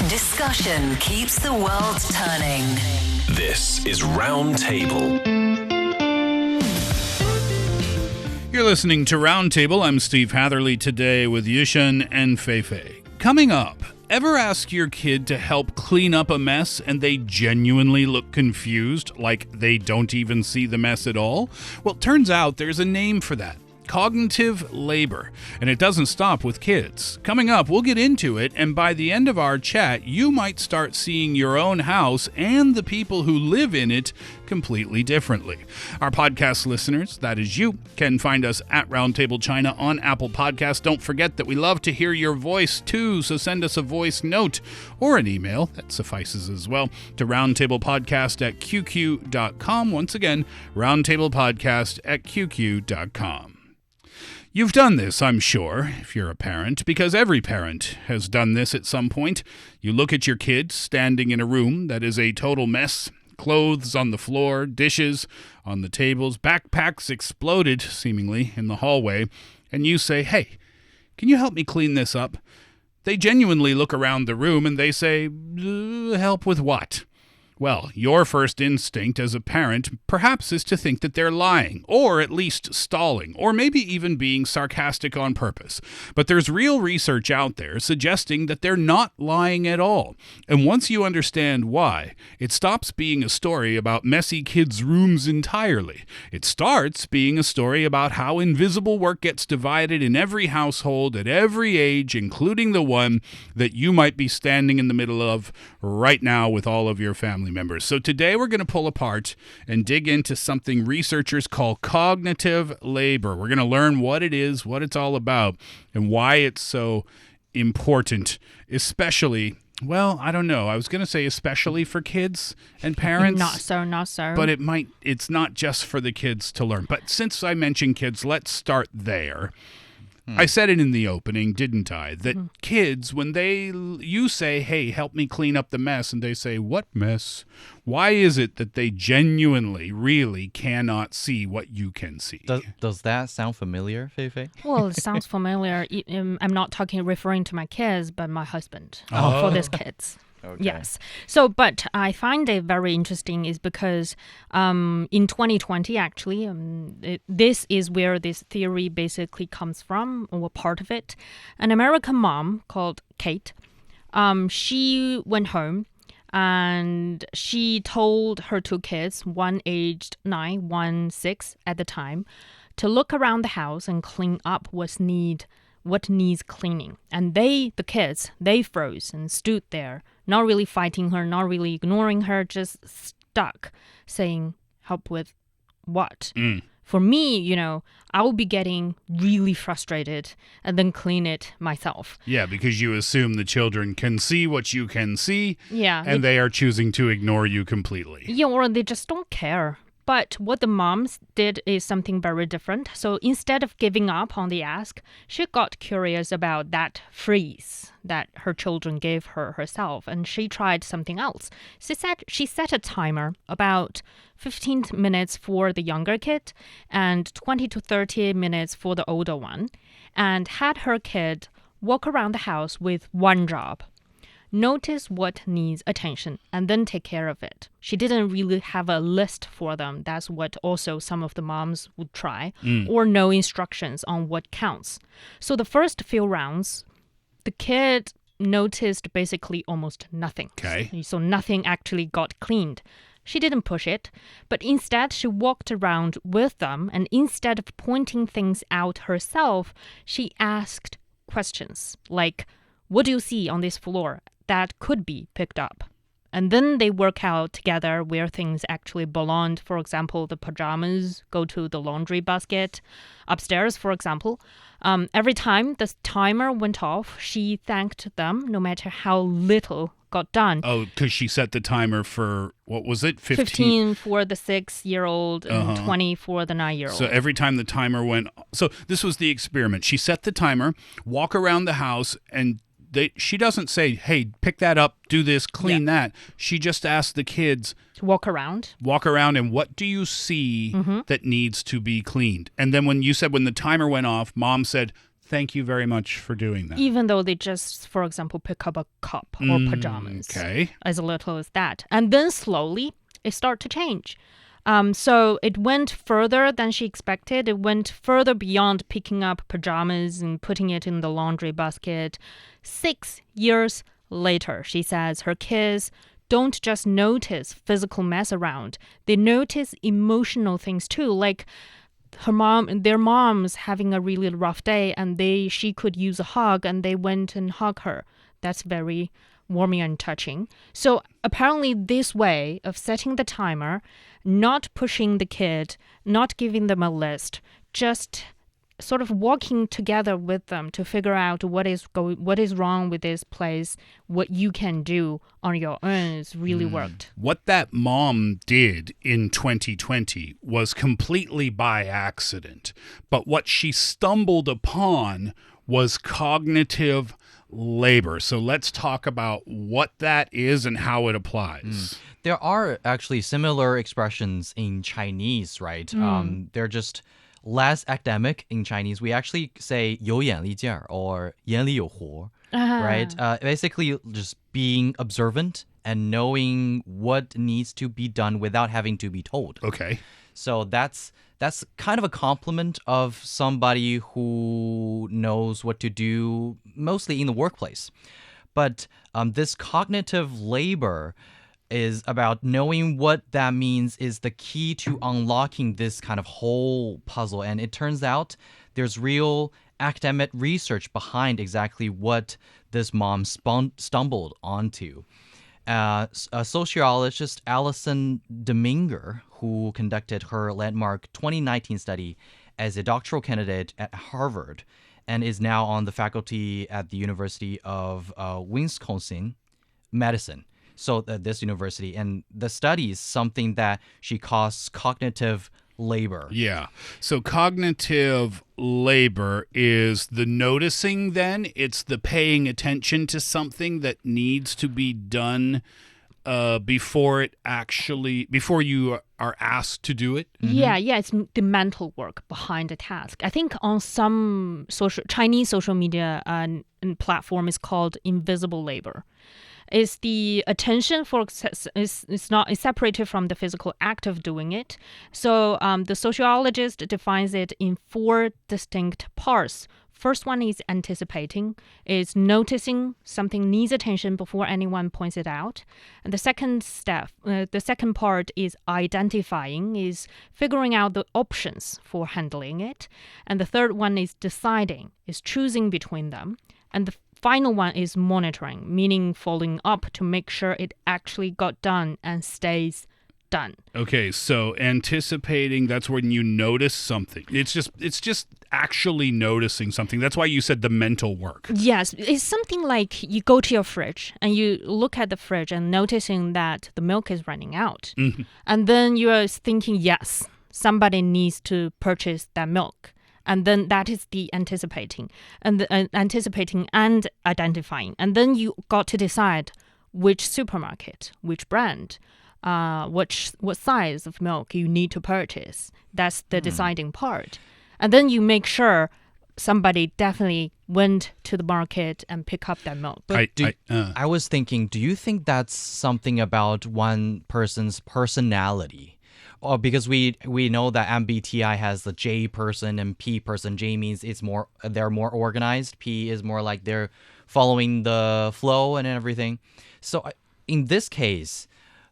Discussion keeps the world turning. This is Round Table. You're listening to Roundtable. I'm Steve Hatherley today with Yushun and Fei Fei. Coming up, ever ask your kid to help clean up a mess and they genuinely look confused, like they don't even see the mess at all? Well, it turns out there's a name for that. Cognitive labor. And it doesn't stop with kids. Coming up, we'll get into it, and by the end of our chat, you might start seeing your own house and the people who live in it completely differently. Our podcast listeners, that is you, can find us at Roundtable China on Apple Podcasts. Don't forget that we love to hear your voice too, so send us a voice note or an email, that suffices as well, to roundtablepodcast@qq.com. Once again, roundtablepodcast@qq.com. You've done this, I'm sure, if you're a parent, because every parent has done this at some point. You look at your kid standing in a room that is a total mess, clothes on the floor, dishes on the tables, backpacks exploded, seemingly, in the hallway, and you say, "Hey, can you help me clean this up?" They genuinely look around the room and they say, "Help with what?" Well, your first instinct as a parent perhaps is to think that they're lying, or at least stalling, or maybe even being sarcastic on purpose. But there's real research out there suggesting that they're not lying at all. And once you understand why, it stops being a story about messy kids' rooms entirely. It starts being a story about how invisible work gets divided in every household at every age, including the one that you might be standing in the middle of right now with all of your family members. So today we're going to pull apart and dig into something researchers call cognitive labor. We're going to learn what it is, what it's all about, and why it's so important, especially, well, I don't know. I was going to say especially for kids and parents. Not so. But it's not just for the kids to learn. But since I mentioned kids, let's start there. I said it in the opening, didn't I? That kids, when you say, "Hey, help me clean up the mess," and they say, "What mess?" Why is it that they genuinely, really cannot see what you can see? Does that sound familiar, Fei Fei? Well, it sounds familiar. I'm not referring to my kids, but my husband for these kids. Okay. Yes. So, but I find it very interesting is because in 2020, actually, this is where this theory basically comes from, or part of it. An American mom called Kate, she went home and she told her two kids, one aged 9, one 6 at the time, to look around the house and clean up what needs cleaning. And the kids, they froze and stood there, not really fighting her, not really ignoring her, just stuck, saying, "Help with what?" For me, I would be getting really frustrated and then clean it myself. Yeah, because you assume the children can see what you can see, Yeah. and they are choosing to ignore you completely. Yeah, or they just don't care. But what the moms did is something very different. So instead of giving up on the ask, she got curious about that freeze that her children gave her herself, and she tried something else. She set a timer about 15 minutes for the younger kid and 20 to 30 minutes for the older one, and had her kid walk around the house with one job. Notice what needs attention and then take care of it. She didn't really have a list for them. That's what also some of the moms would try, or no instructions on what counts. So the first few rounds, the kid noticed basically almost nothing. Okay. So nothing actually got cleaned. She didn't push it, but instead she walked around with them, and instead of pointing things out herself, she asked questions like, "What do you see on this floor that could be picked up?" And then they work out together where things actually belonged. For example, the pajamas go to the laundry basket. Upstairs, for example, every time the timer went off, she thanked them no matter how little got done. Oh, because she set the timer for, what was it, 15 for the 6-year-old and 20 for the 9-year-old. So every time the timer went... So this was the experiment. She set the timer, walk around the house, and she doesn't say, "Hey, pick that up, do this, clean that." She just asks the kids to walk around, and what do you see that needs to be cleaned? And then when the timer went off, Mom said, Thank you very much for doing that. Even though they just, for example, pick up a cup or pajamas. Okay. As little as that. And then slowly it started to change. So it went further than she expected. It went further beyond picking up pajamas and putting it in the laundry basket. 6 years later, she says her kids don't just notice physical mess around. They notice emotional things too, like their mom's having a really rough day and she could use a hug and they went and hug her. That's very warming and touching. So apparently this way of setting the timer, not pushing the kid, not giving them a list, just sort of walking together with them to figure out what is wrong with this place, what you can do on your own has really worked. What that mom did in 2020 was completely by accident. But what she stumbled upon was cognitive labor. So let's talk about what that is and how it applies. There are actually similar expressions in Chinese, right? They're just less academic in Chinese. We actually say 有眼力劲儿 or 眼里有活, right? Basically just being observant and knowing what needs to be done without having to be told. Okay. So that's kind of a compliment of somebody who knows what to do, mostly in the workplace. But this cognitive labor is about knowing what that means is the key to unlocking this kind of whole puzzle. And it turns out there's real academic research behind exactly what this mom stumbled onto. A sociologist, Alison Dominger, who conducted her landmark 2019 study as a doctoral candidate at Harvard and is now on the faculty at the University of Wisconsin Madison. So this university, and the study is something that she calls cognitive labor. Yeah. So cognitive labor is the noticing then. It's the paying attention to something that needs to be done before you are asked to do it. Yeah, it's the mental work behind the task. I think on some Chinese social media platform is called invisible labor. Is the attention is separated from the physical act of doing it. So the sociologist defines it in 4 distinct parts. First one is anticipating, is noticing something needs attention before anyone points it out. And the second part is identifying, is figuring out the options for handling it. And the third one is deciding, is choosing between them. And the final one is monitoring, meaning following up to make sure it actually got done and stays done. Okay, so anticipating, that's when you notice something. It's just actually noticing something. That's why you said the mental work. Yes, it's something like you go to your fridge and you look at the fridge and noticing that the milk is running out. Mm-hmm. And then you are thinking, yes, somebody needs to purchase that milk. And then that is the anticipating and anticipating and identifying. And then you got to decide which supermarket, which brand, what size of milk you need to purchase. That's the deciding part. And then you make sure somebody definitely went to the market and pick up that milk. I was thinking, do you think that's something about one person's personality? Or because we know that MBTI has the J person and P person. J means they're more organized. P is more like they're following the flow and everything. So in this case,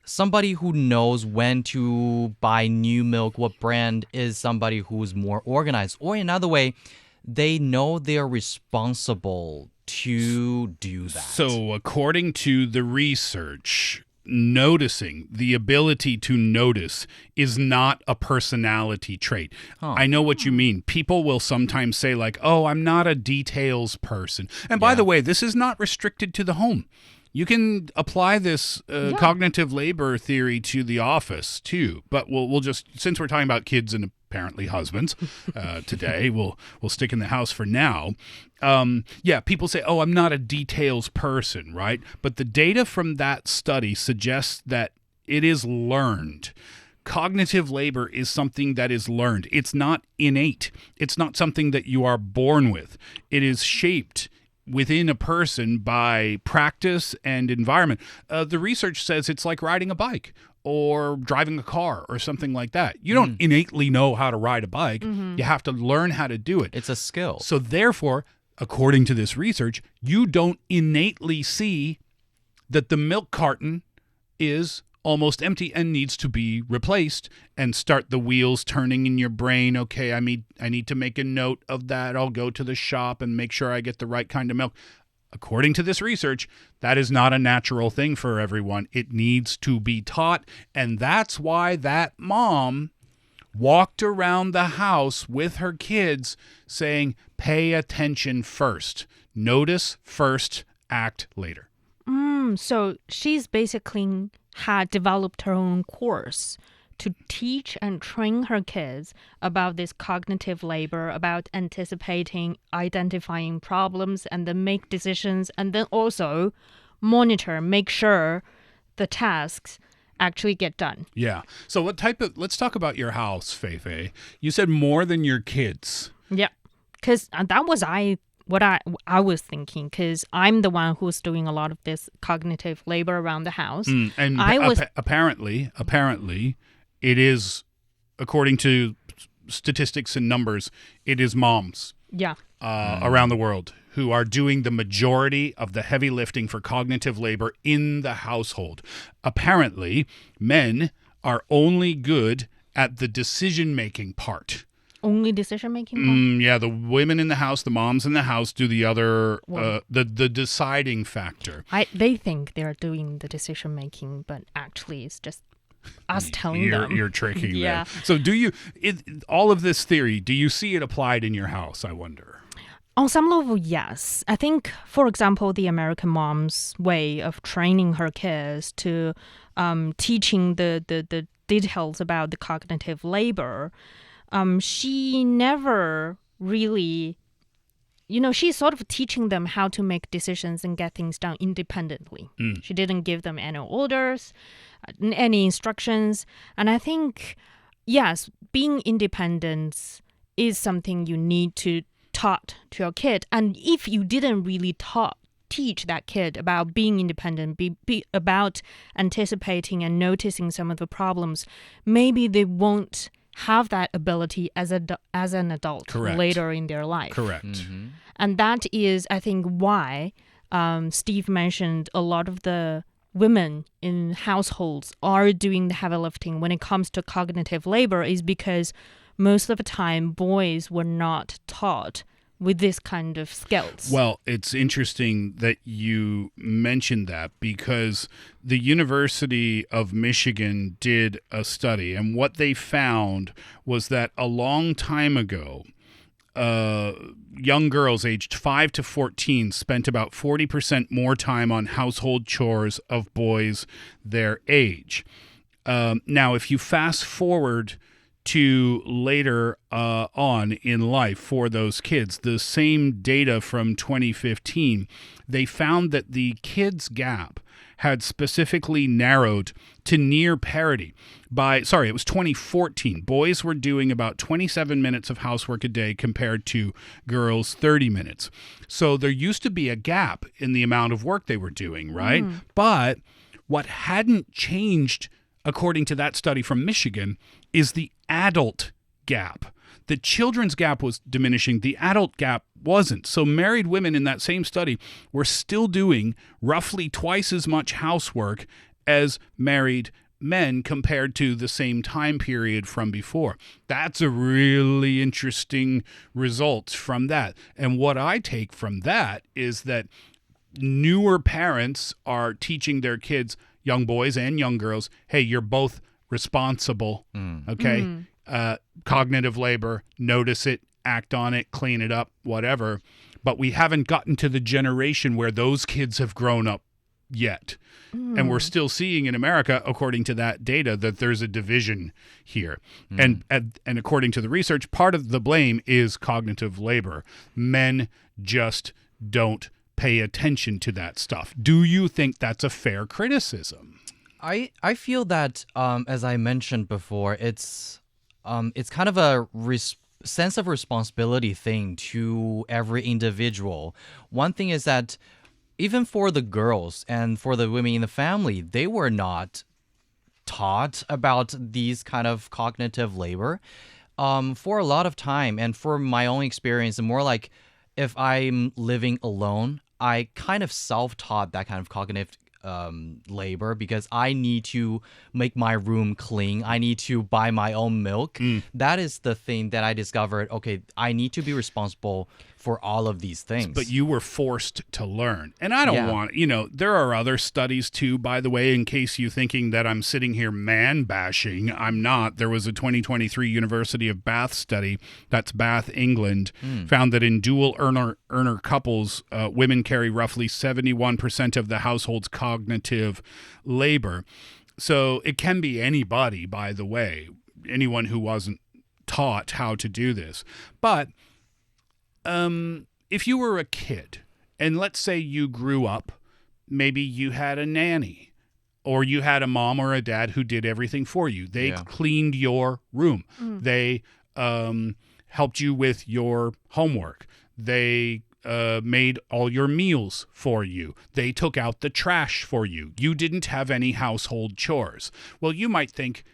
somebody who knows when to buy new milk, what brand, is somebody who's more organized. Or another way, they know they're responsible to do that. So according to the research, noticing, the ability to notice, is not a personality trait. I know what you mean. People will sometimes say like, oh, I'm not a details person. And by the way, this is not restricted to the home. You can apply this cognitive labor theory to the office too. But we'll just, since we're talking about kids and apparently husbands today, we'll stick in the house for now. People say, oh, I'm not a details person, right? But the data from that study suggests that it is learned. cognitive labor is something that is learned. It's not innate. It's not something that you are born with. It is shaped within a person by practice and environment. The research says it's like riding a bike or driving a car or something like that. You don't innately know how to ride a bike. You have to learn how to do it. It's a skill. So therefore, according to this research, you don't innately see that the milk carton is almost empty and needs to be replaced, and start the wheels turning in your brain. Okay, I need to make a note of that. I'll go to the shop and make sure I get the right kind of milk. According to this research, that is not a natural thing for everyone. It needs to be taught, and that's why that mom walked around the house with her kids saying, pay attention first. Notice first, act later. So she's basically had developed her own course to teach and train her kids about this cognitive labor, about anticipating, identifying problems, and then make decisions, and then also monitor, make sure the tasks actually get done. Yeah. So let's talk about your house, Fei Fei. You said more than your kids. Yeah. Because that was what I was thinking, because I'm the one who's doing a lot of this cognitive labor around the house. And apparently, it is, according to statistics and numbers, it is moms around the world who are doing the majority of the heavy lifting for cognitive labor in the household. Apparently, men are only good at the decision-making part. Only decision-making? Yeah, the women in the house, the moms in the house do the other, the deciding factor. They think they're doing the decision-making, but actually it's just us telling them. You're tricking them. So all of this theory, do you see it applied in your house, I wonder? On some level, yes. I think, for example, the American mom's way of training her kids to teaching the details about the cognitive labor, she never really, she's sort of teaching them how to make decisions and get things done independently. She didn't give them any orders, any instructions. And I think, yes, being independent is something you need to taught to your kid. And if you didn't really teach that kid about being independent, be about anticipating and noticing some of the problems, maybe they won't have that ability as an adult. Correct. Later in their life. Correct. Mm-hmm. And that is, I think, why Steve mentioned a lot of the women in households are doing the heavy lifting when it comes to cognitive labor, is because most of the time boys were not taught with this kind of skills. Well, it's interesting that you mentioned that, because the University of Michigan did a study, and what they found was that a long time ago, young girls aged 5 to 14 spent about 40% more time on household chores of boys their age. Now, if you fast forward to later on in life for those kids, the same data from 2015, they found that the kids' gap had specifically narrowed to near parity it was 2014. Boys were doing about 27 minutes of housework a day compared to girls 30 minutes. So there used to be a gap in the amount of work they were doing, right? But what hadn't changed, according to that study from Michigan, is the adult gap. The children's gap was diminishing. The adult gap wasn't. So married women in that same study were still doing roughly twice as much housework as married men compared to the same time period from before. That's a really interesting result from that. And what I take from that is that newer parents are teaching their kids, young boys and young girls, hey, you're both responsible, okay? Cognitive labor, notice it, act on it, clean it up, whatever. But we haven't gotten to the generation where those kids have grown up yet. And we're still seeing in America, according to that data, that there's a division here. And according to the research, part of the blame is cognitive labor. Men just don't pay attention to that stuff. Do you think that's a fair criticism? I feel that as I mentioned before, it's kind of a sense of responsibility thing to every individual. One thing is that even for the girls and for the women in the family, they were not taught about these kind of cognitive labor for a lot of time. And for my own experience, more like if I'm living alone, I kind of self-taught that kind of cognitive labor because I need to make my room clean. I need to buy my own milk. That is the thing that I discovered. Okay, I need to be responsible for all of these things. But you were forced to learn. And I don't Yeah. want, there are other studies too, by the way, in case you're thinking that I'm sitting here man bashing. I'm not. There was a 2023 University of Bath study, that's Bath, England, found that in dual earner couples, women carry roughly 71% of the household's cognitive labor. So it can be anybody, by the way, anyone who wasn't taught how to do this. But if you were a kid, and let's say you grew up, maybe you had a nanny, or you had a mom or a dad who did everything for you. They cleaned your room. They helped you with your homework. They made all your meals for you. They took out the trash for you. You didn't have any household chores. Well, you might think,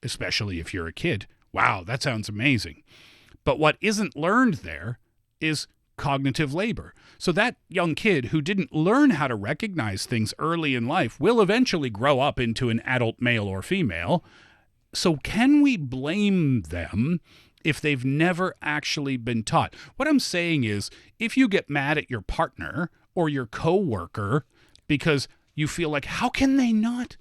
especially if you're a kid, wow, that sounds amazing. But what isn't learned there is cognitive labor. So that young kid who didn't learn how to recognize things early in life will eventually grow up into an adult male or female. So can we blame them if they've never actually been taught? What I'm saying is, if you get mad at your partner or your coworker because you feel like, how can they not?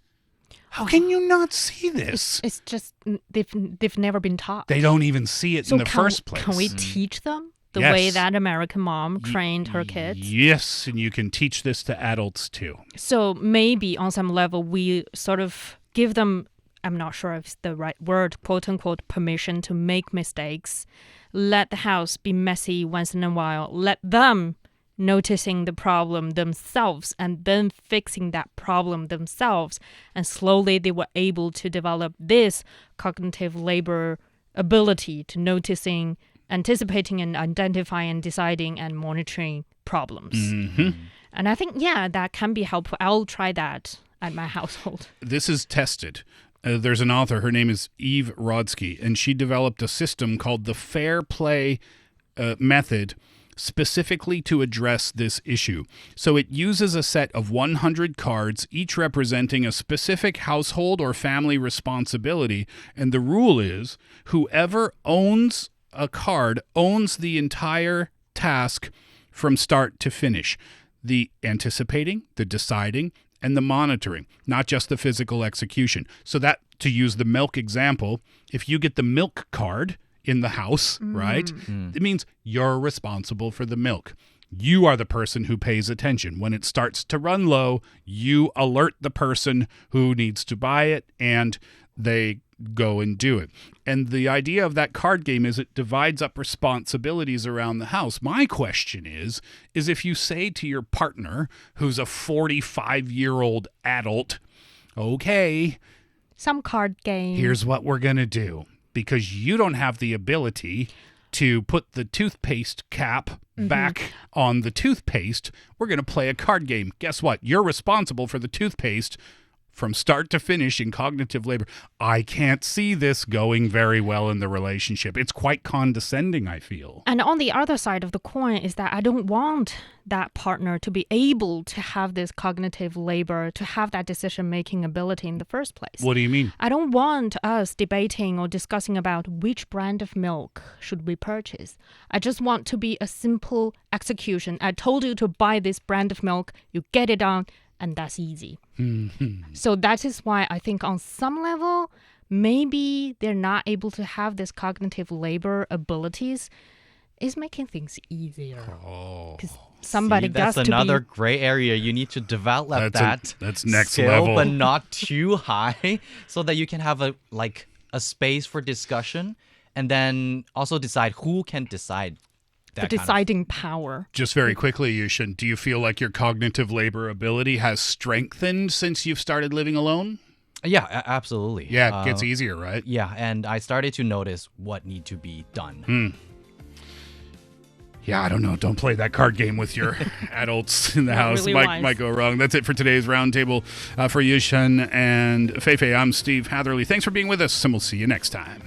How can you not see this? It's just they've never been taught. They don't even see it in the first place. Can we teach them the Yes. way that American mom trained her kids? Yes, and you can teach this to adults too. So maybe on some level we sort of give them, I'm not sure if it's the right word, quote unquote, permission to make mistakes. Let the house be messy once in a while. Let them noticing the problem themselves and then fixing that problem themselves. And slowly they were able to develop this cognitive labor ability to noticing, anticipating and identifying, deciding and monitoring problems. And I think, that can be helpful. I'll try that at my household. This is tested. There's an author, her name is Eve Rodsky, and she developed a system called the Fair Play method specifically to address this issue. So it uses a set of 100 cards, each representing a specific household or family responsibility. And the rule is whoever owns a card owns the entire task from start to finish. The anticipating, the deciding, and the monitoring, not just the physical execution. So that, to use the milk example, if you get the milk card in the house, right, it means you're responsible for the milk. You are the person who pays attention. When it starts to run low, you alert the person who needs to buy it, and they go and do it. And the idea of that card game is it divides up responsibilities around the house. My question is if you say to your partner, who's a 45-year-old adult, okay, Some card game. here's what we're going to do. Because you don't have the ability to put the toothpaste cap back on the toothpaste, we're going to play a card game. Guess what? You're responsible for the toothpaste from start to finish in cognitive labor. I can't see this going very well in the relationship. It's quite condescending, I feel. And on the other side of the coin is that I don't want that partner to be able to have this cognitive labor, to have that decision-making ability in the first place. What do you mean? I don't want us debating or discussing about which brand of milk should we purchase. I just want to be a simple execution. I told you to buy this brand of milk, you get it on, and that's easy. So that is why I think on some level, maybe they're not able to have this cognitive labor abilities. Is making things easier. Because somebody that's gets to another be... gray area. You need to develop That's next skill, level. but not too high, so that you can have a space for discussion, and then also decide who can decide the that kind of deciding power. Just very quickly, Yushun, do you feel like your cognitive labor ability has strengthened since you've started living alone? Yeah, absolutely. Yeah, it gets easier, right? Yeah, and I started to notice what need to be done. Yeah, I don't know. Don't play that card game with your adults in the Not house. really Might wise. go wrong. That's it for today's roundtable. For Yushun and Fei Fei, I'm Steve Hatherley. Thanks for being with us, and we'll see you next time.